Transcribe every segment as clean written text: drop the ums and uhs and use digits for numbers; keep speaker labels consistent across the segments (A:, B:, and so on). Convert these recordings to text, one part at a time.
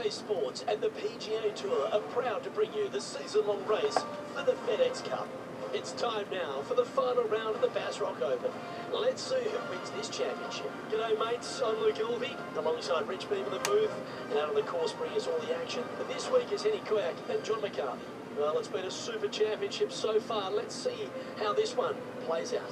A: 2K Sports and the PGA Tour are proud to bring you the season-long race for the FedEx Cup. It's time now for the final round of the Bass Rock Open. Let's see who wins this championship. G'day mates, I'm Luke Ilvey, alongside Rich Beam in the booth, and out on the course bringing us all the action. This week is Henny Quack and John McCarthy. Well, it's been a super championship so far. Let's see how this one plays out.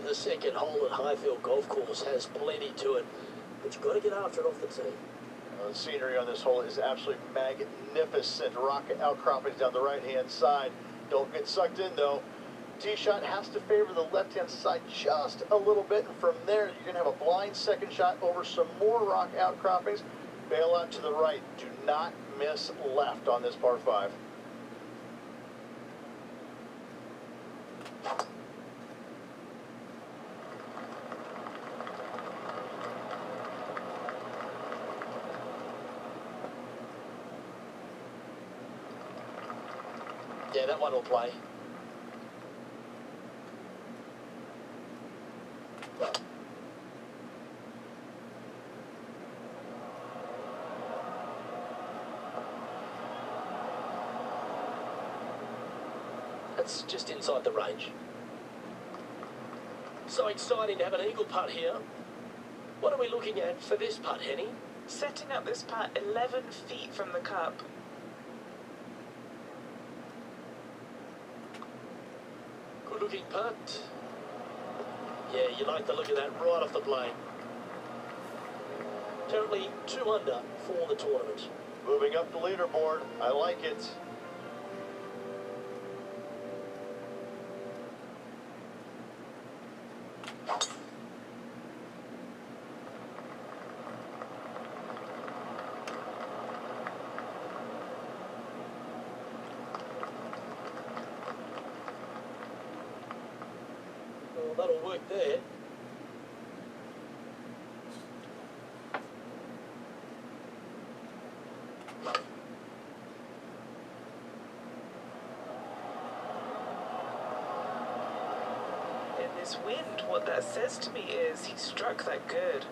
A: The second hole at Highfield Golf Course has plenty to it, but you've got to get after it off the tee.
B: The scenery on this hole is absolutely magnificent. Rock outcroppings down the right-hand side. Don't get sucked in, though. Tee shot has to favor the left-hand side just a little bit, and from there you're going to have a blind second shot over some more rock outcroppings. Bail out to the right. Do not miss left on this par 5.
A: Yeah, that one will play. That's just inside the range. So exciting to have an eagle putt here. What are we looking at for this putt, Henny?
C: Setting up this putt 11 feet from the cup.
A: Good looking putt. Yeah, you like the look of that right off the blade. Currently 2 under for the tournament.
B: Moving up the leaderboard. I like it.
A: Well, that'll work there.
C: In this wind, what that says to me is he struck that good.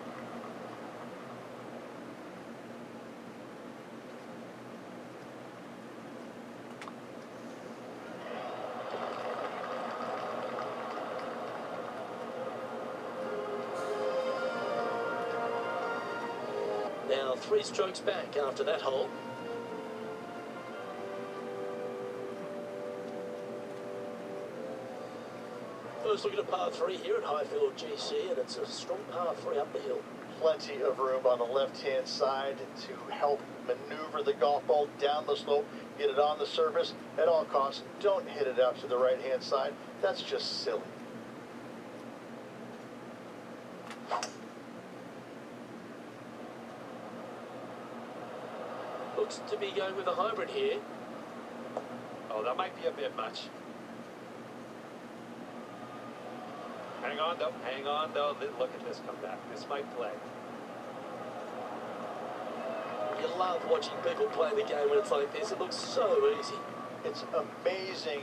A: Now 3 strokes back after that hole. First look at a par 3 here at Highfield GC, and it's a strong par 3 up the hill.
B: Plenty of room on the left-hand side to help maneuver the golf ball down the slope, get it on the surface. At all costs, don't hit it out to the right-hand side. That's just silly.
A: Looks to be going with a hybrid here. Oh, that might be a bit much.
D: Hang on though, look at this come back. This might play.
A: You love watching people play the game when it's like this. It looks so easy.
B: It's amazing.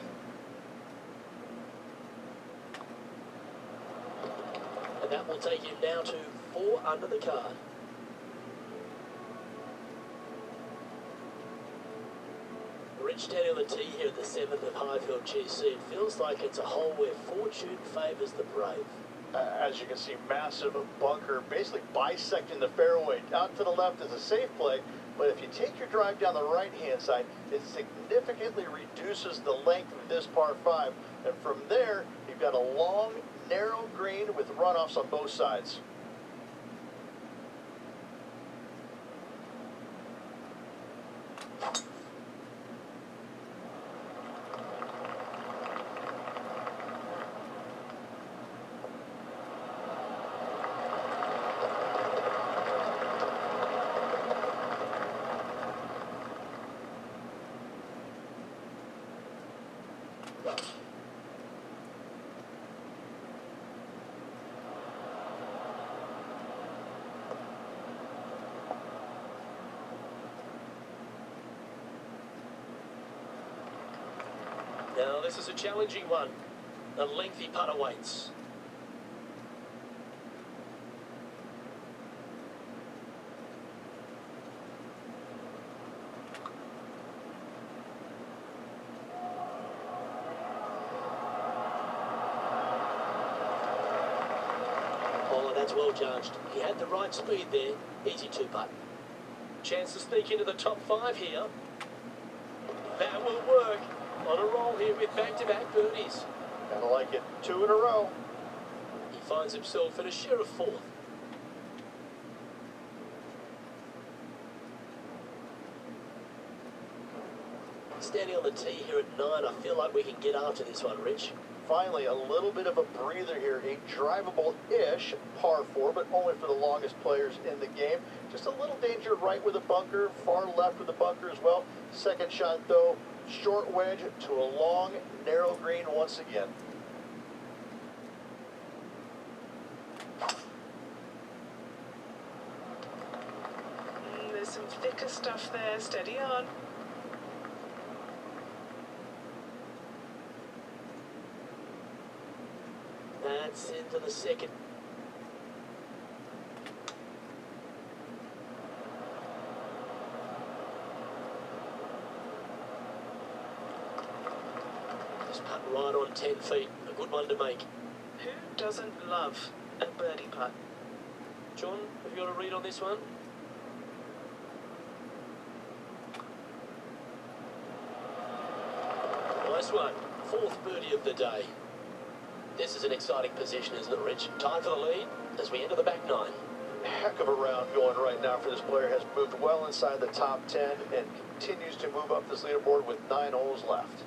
A: And that will take him now to 4 under the card. Rich standing on the tee here at the 7th of Highfield GC. It feels like it's a hole where fortune favours the brave.
B: As you can see, massive bunker basically bisecting the fairway. Out to the left is a safe play, but if you take your drive down the right-hand side, it significantly reduces the length of this par 5. And from there, you've got a long, narrow green with runoffs on both sides.
A: Now this is a challenging one. A lengthy putt awaits. Oh, that's well judged. He had the right speed there. Easy two-putt. Chance to sneak into the top 5 here. That will work. On a roll here with back-to-back birdies.
B: Kinda like it. 2 in a row.
A: He finds himself in a share of 4th. Standing on the tee here at 9, I feel like we can get after this one, Rich.
B: Finally, a little bit of a breather here. A drivable-ish par 4, but only for the longest players in the game. Just a little danger right with a bunker, far left with a bunker as well. Second shot, though, short wedge to a long, narrow green once again.
C: There's some thicker stuff there. Steady on.
A: That's into the second. Just putt right on 10 feet. A good one to make.
C: Who doesn't love a birdie putt?
A: John, have you got a read on this one? Nice one. 4th birdie of the day. This is an exciting position, isn't it, Rich? Time for the lead as we enter the back 9.
B: Heck of a round going right now for this player. Has moved well inside the top 10 and continues to move up this leaderboard with 9 holes left.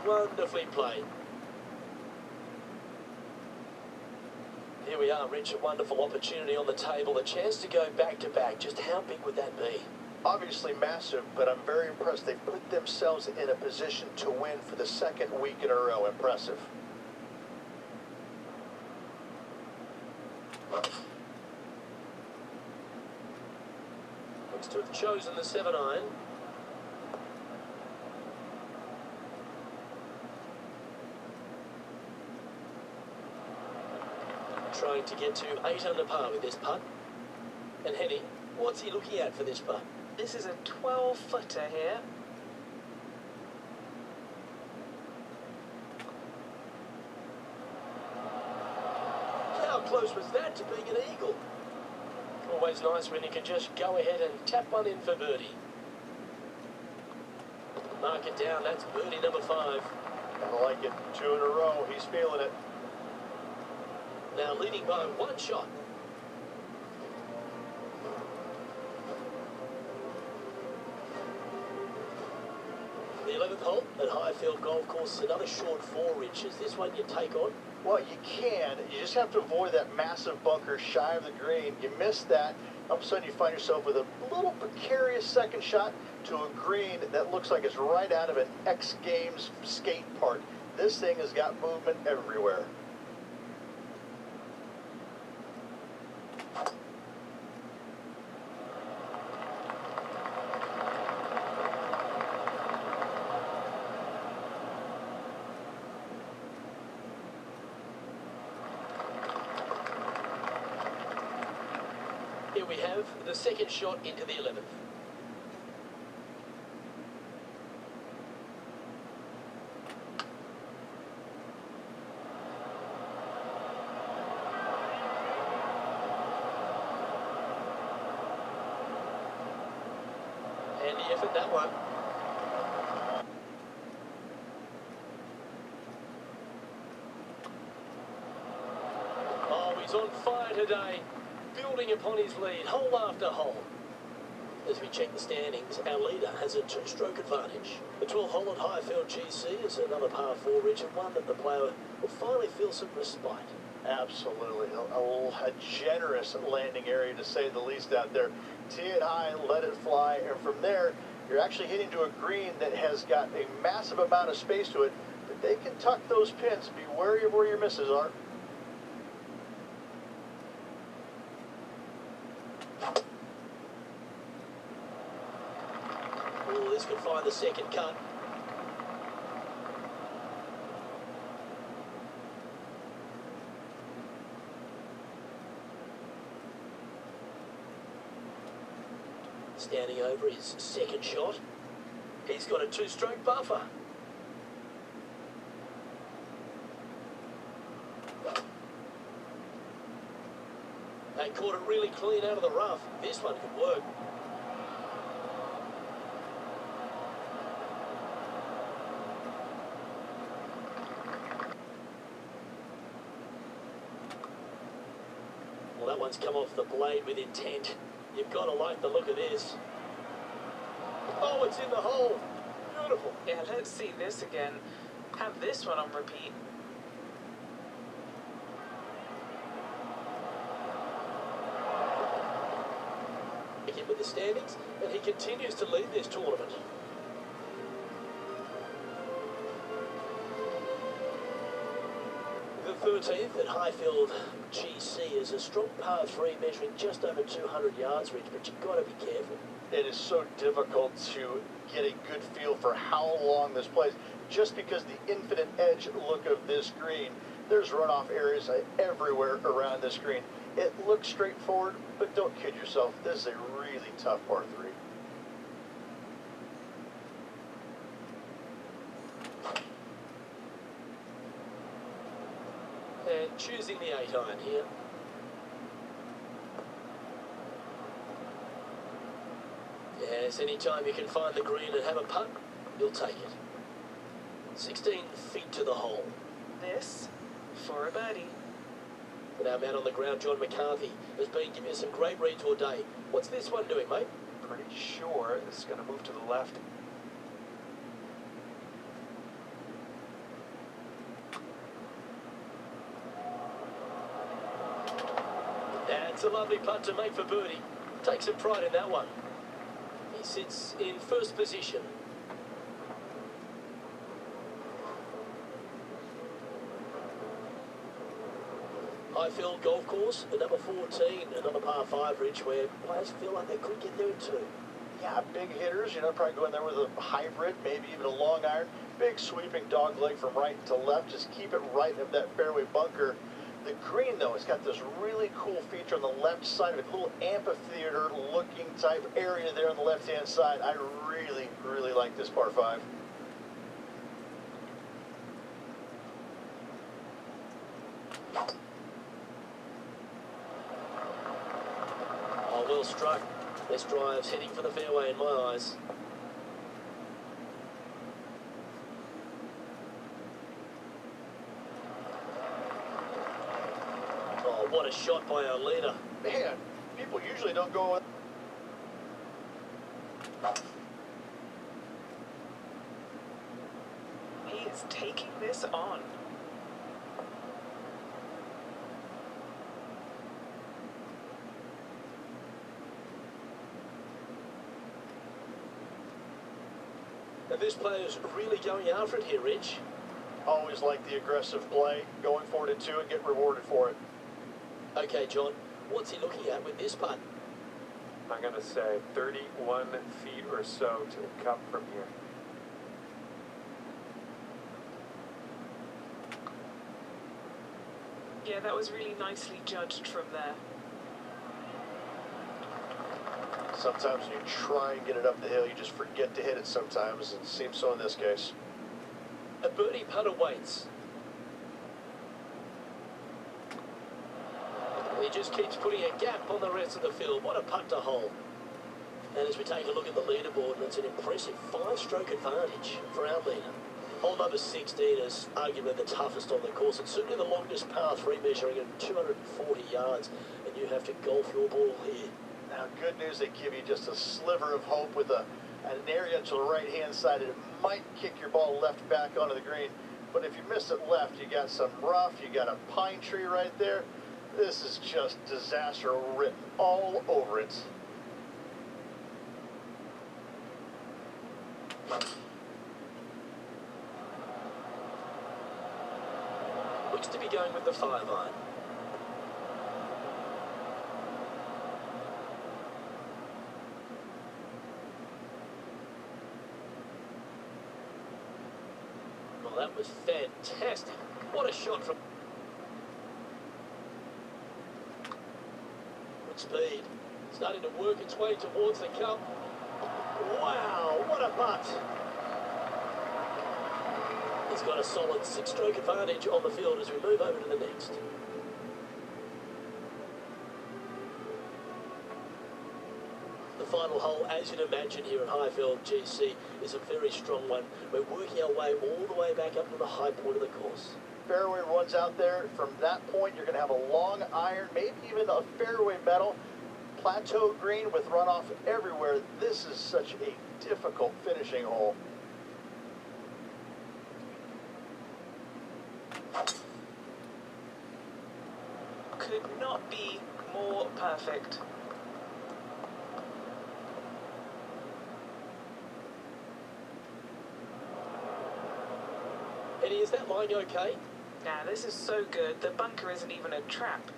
A: Wonderfully played. Here we are, Rich. A wonderful opportunity on the table. A chance to go back-to-back. Just how big would that be?
B: Obviously massive, but I'm very impressed. They've put themselves in a position to win for the 2nd week in a row. Impressive.
A: Looks to have chosen the 7-iron. Trying to get to 8 under par with this putt. And Henny, what's he looking at for this putt?
C: This is a 12-footer here.
A: How close was that to being an eagle? Always nice when you can just go ahead and tap one in for birdie. Mark it down, that's birdie number 5.
B: I like it. 2 in a row. He's feeling it.
A: Now leading by 1 shot. The 11th hole at Highfield Golf Course, another short 4 inches. This one you take on?
B: Well, you can. You just have to avoid that massive bunker shy of the green. You miss that, all of a sudden you find yourself with a little precarious second shot to a green that looks like it's right out of an X Games skate park. This thing has got movement everywhere.
A: Here we have the second shot into the 11th. Handy effort, that one. Oh, he's on fire today. Building upon his lead, hole after hole. As we check the standings, our leader has a 2-stroke advantage. The 12th hole at Highfield GC is another par 4, Rich, and one that the player will finally feel some respite.
B: Absolutely. A generous landing area, to say the least, out there. Tee it high, let it fly, and from there, You're actually hitting to a green that has got a massive amount of space to it, but they can tuck those pins. Be wary of where your misses are.
A: Oh, this could find the second cut. Standing over his second shot. He's got a two-stroke buffer. They caught it really clean out of the rough. This one could work. Well, that one's come off the blade with intent. You've got to like the look of this. Oh, it's in the hole. Beautiful.
C: Yeah, let's see this again. Have this one on repeat.
A: Again with the standings, and he continues to lead this tournament. The 13th at Highfield GC is a strong par 3 measuring just over 200 yards, Rich, but you've got to be careful.
B: It is so difficult to get a good feel for how long this plays, just because the infinite edge look of this green. There's runoff areas everywhere around this green. It looks straightforward, but don't kid yourself. This is a really tough par 3.
A: And choosing the 8-iron here. Yes, anytime you can find the green and have a putt, you'll take it. 16 feet to the hole.
C: This for a birdie.
A: And our man on the ground, John McCarthy, has been giving us some great reads all day. What's this one doing, mate?
D: Pretty sure this is going to move to the left.
A: That's a lovely putt to make for birdie. Take some pride in that one. He sits in first position. Highfield Golf Course, at number 14, another par 5, Rich, where players feel like they could get there too.
B: Yeah, big hitters, probably go in there with a hybrid, maybe even a long iron. Big sweeping dog leg from right to left. Just keep it right of that fairway bunker. The green, though, it's got this really cool feature on the left side of it, a little amphitheater-looking type area there on the left-hand side. I really, really like this par 5.
A: Oh, well struck. This drive's heading for the fairway in my eyes. Oh, what a shot by our leader.
B: Man, people usually don't go...
C: He is taking this on.
A: And this player's really going after it here, Rich.
B: Always like the aggressive play, going for it in 2 and get rewarded for it.
A: Okay, John, what's he looking at with this putt?
D: I'm going to say 31 feet or so to the cup from here.
C: Yeah, that was really nicely judged from there.
B: Sometimes when you try and get it up the hill, you just forget to hit it sometimes, and it seems so in this case.
A: A birdie putt awaits. He just keeps putting a gap on the rest of the field. What a putt to hole. And as we take a look at the leaderboard, it's an impressive 5-stroke advantage for our leader. Hole number 16 is arguably the toughest on the course. It's certainly the longest par 3 measuring at 240 yards, and you have to golf your ball here.
B: Now, good news, they give you just a sliver of hope with an area to the right-hand side. It might kick your ball left back onto the green, but if you miss it left, you got some rough, you got a pine tree right there. This is just disaster written all over it.
A: Looks to be going with the 5-iron. Well, that was fantastic. What a shot from... Good speed. Starting to work its way towards the cup. Wow, what a putt. He's got a solid 6-stroke advantage on the field as we move over to the next. The final hole, as you'd imagine here at Highfield GC, is a very strong one. We're working our way all the way back up to the high point of the course.
B: Fairway runs out there. From that point, you're going to have a long iron, maybe even a fairway metal. Plateau green with runoff everywhere. This is such a difficult finishing hole.
C: Could not be more perfect.
A: Eddie, is that line okay?
C: Nah, this is so good. The bunker isn't even a trap.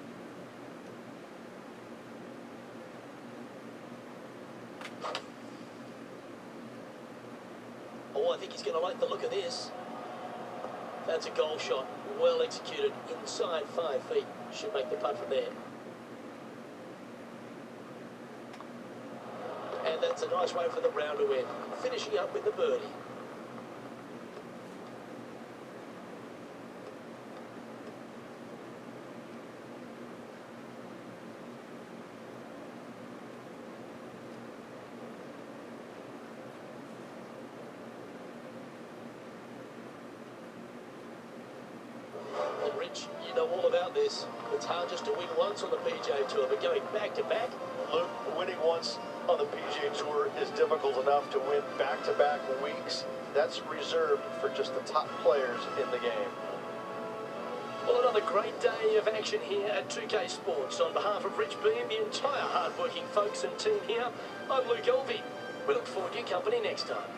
A: Oh, I think he's going to like the look of this. That's a goal shot. Well executed. Inside 5 feet. Should make the putt from there. And that's a nice way for the round to end. Finishing up with the birdie. Well, Rich, you know all about this. It's hard just to win once on the PGA Tour, but going back to back.
B: Luke, winning once on the PGA Tour is difficult enough to win back-to-back weeks. That's reserved for just the top players in the game.
A: Well, another great day of action here at 2K Sports. On behalf of Rich B and the entire hard-working folks and team here, I'm Luke Elvey. We look forward to your company next time.